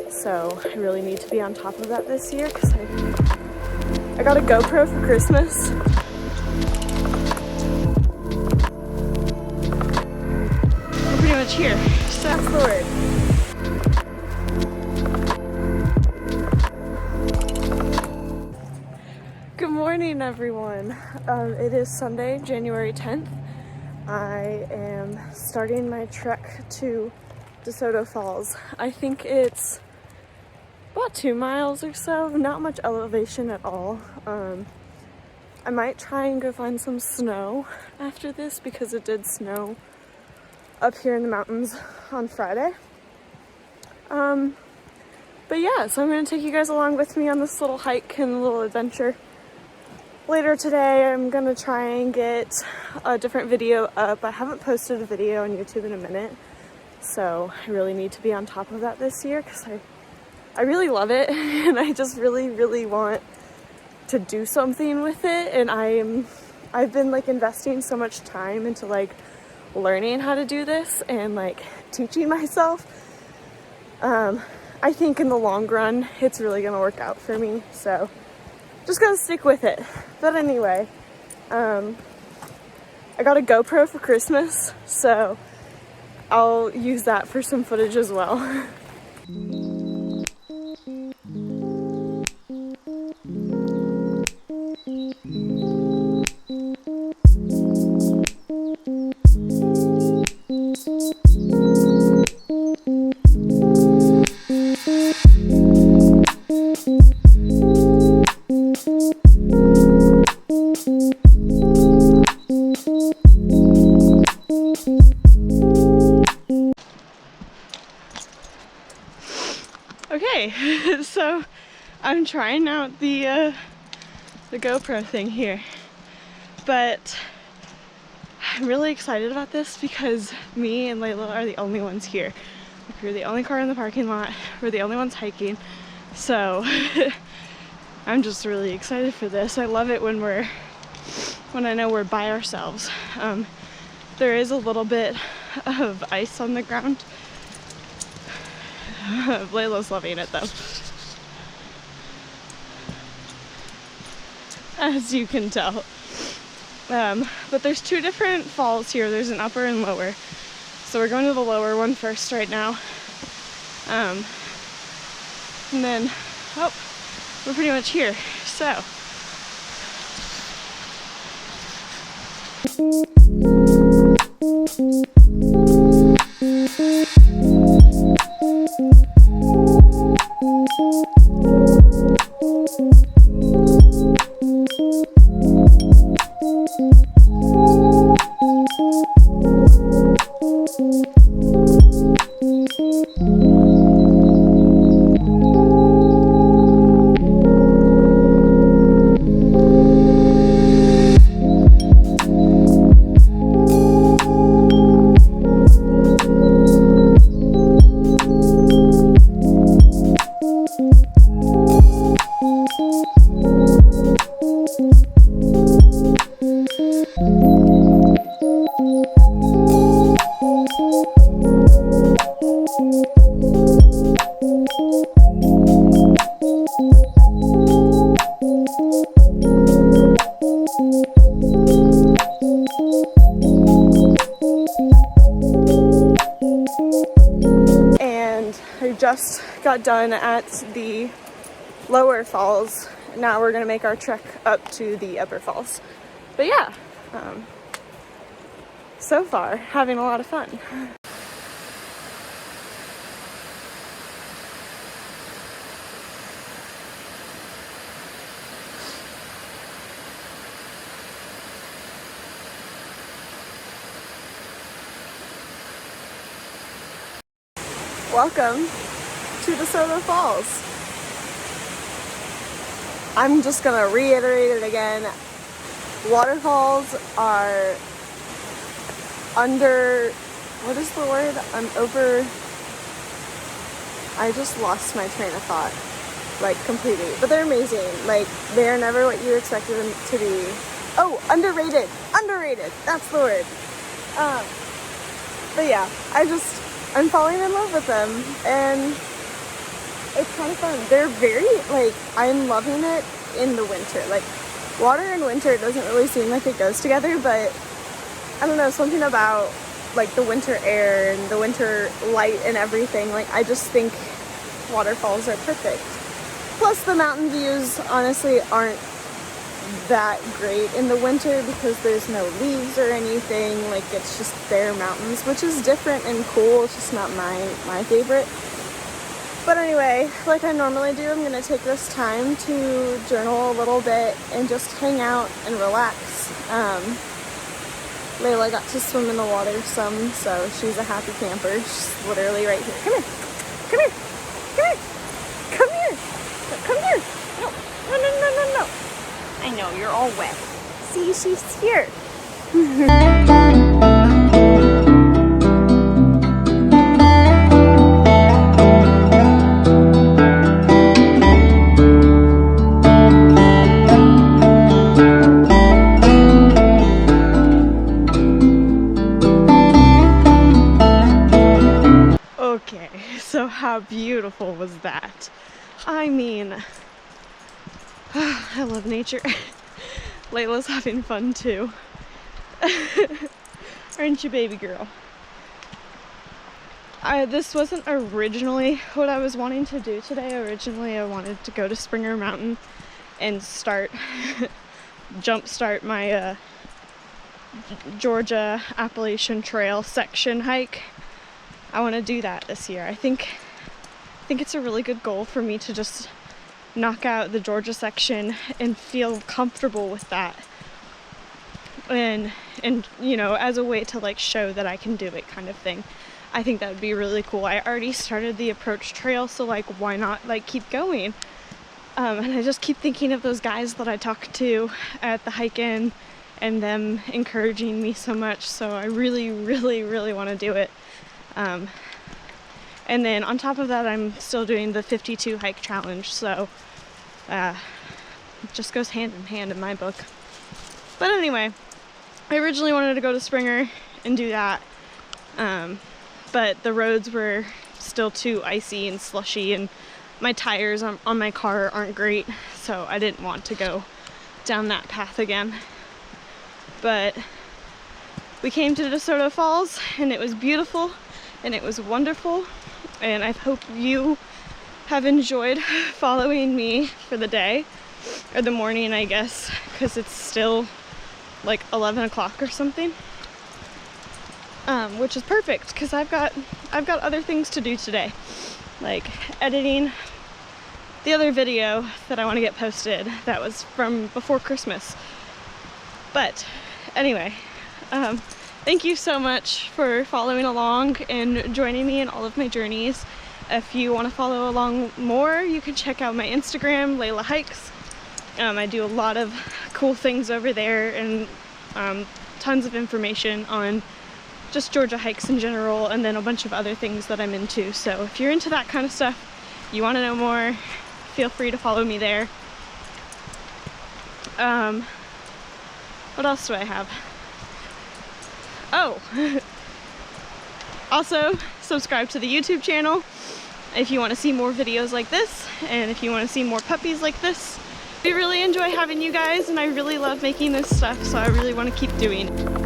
So I really need to be on top of that this year because I got a GoPro for Christmas. We're pretty much here. So that's the word. Good morning, everyone. It is Sunday, January 10th. I am starting my trek to Desoto Falls. I think it's about 2 miles or so, not much elevation at all. I might try and go find some snow after this because it did snow up here in the mountains on Friday. But yeah, so I'm going to take you guys along with me on this little hike and little adventure. Later today, I'm going to try and get a different video up. I haven't posted a video on YouTube in a minute, so I really need to be on top of that this year because I really love it and I just really want to do something with it. And I've been like investing so much time into like learning how to do this and like teaching myself. I think in the long run, it's really going to work out for me. So just gotta stick with it. But anyway, I got a GoPro for Christmas, so I'll use that for some footage as well. Okay, so I'm trying out the GoPro thing here, but I'm really excited about this because me and Layla are the only ones here. We're the only car in the parking lot. We're the only ones hiking, so I'm just really excited for this. I love it when I know we're by ourselves. There is a little bit of ice on the ground. Layla's loving it though, as you can tell. But there's two different falls here. There's an upper and lower. So we're going to the lower one first right now. And then, oh, we're pretty much here. So. Just got done at the lower falls. Now we're gonna make our trek up to the upper falls. But yeah, so far having a lot of fun. Welcome to Desoto Falls. I'm just gonna reiterate it again. Waterfalls are under, what is the word? I just lost my train of thought, like completely. But they're amazing. Like, they're never what you expected them to be. Oh, underrated. Underrated. That's the word. But yeah, I'm falling in love with them, and it's kind of fun. They're very, like, I'm loving it in the winter. Like, water and winter doesn't really seem like it goes together, but I don't know, something about like the winter air and the winter light and everything. Like, I just think waterfalls are perfect. Plus the mountain views honestly aren't that great in the winter because there's no leaves or anything. Like, it's just bare mountains, which is different and cool. It's just not my favorite. But anyway, like I normally do, I'm gonna take this time to journal a little bit and just hang out and relax. Layla got to swim in the water some, so she's a happy camper. She's literally right here. Come here. Come here. Come here. Come here. Come here. No. No, no, no, no, no. I know, you're all wet. See, she's here. Okay, so how beautiful was that? I mean, I love nature. Layla's having fun too. Aren't you, baby girl? This wasn't originally what I was wanting to do today. Originally, I wanted to go to Springer Mountain and jumpstart my Georgia Appalachian Trail section hike. I want to do that this year. I think it's a really good goal for me to just knock out the Georgia section and feel comfortable with that. And you know, as a way to like show that I can do it, kind of thing. I think that would be really cool. I already started the approach trail, so like why not like keep going? And I just keep thinking of those guys that I talked to at the hike-in and them encouraging me so much. So I really, really, really want to do it. And then on top of that, I'm still doing the 52 hike challenge, so it just goes hand in hand in my book. But anyway, I originally wanted to go to Springer and do that, but the roads were still too icy and slushy, and my tires on my car aren't great, so I didn't want to go down that path again. But we came to Desoto Falls, and it was beautiful, and it was wonderful, and I hope you have enjoyed following me for the day, or the morning, I guess, because it's still like 11 o'clock or something, which is perfect because I've got other things to do today, like editing the other video that I want to get posted that was from before Christmas. But anyway, thank you so much for following along and joining me in all of my journeys. If you want to follow along more, you can check out my Instagram, Layla Hikes. I do a lot of cool things over there, and tons of information on just Georgia hikes in general, and then a bunch of other things that I'm into. So if you're into that kind of stuff, you want to know more, feel free to follow me there. What else do I have? Oh, also subscribe to the YouTube channel if you want to see more videos like this, and if you want to see more puppies like this. I really enjoy having you guys, and I really love making this stuff, so I really want to keep doing it.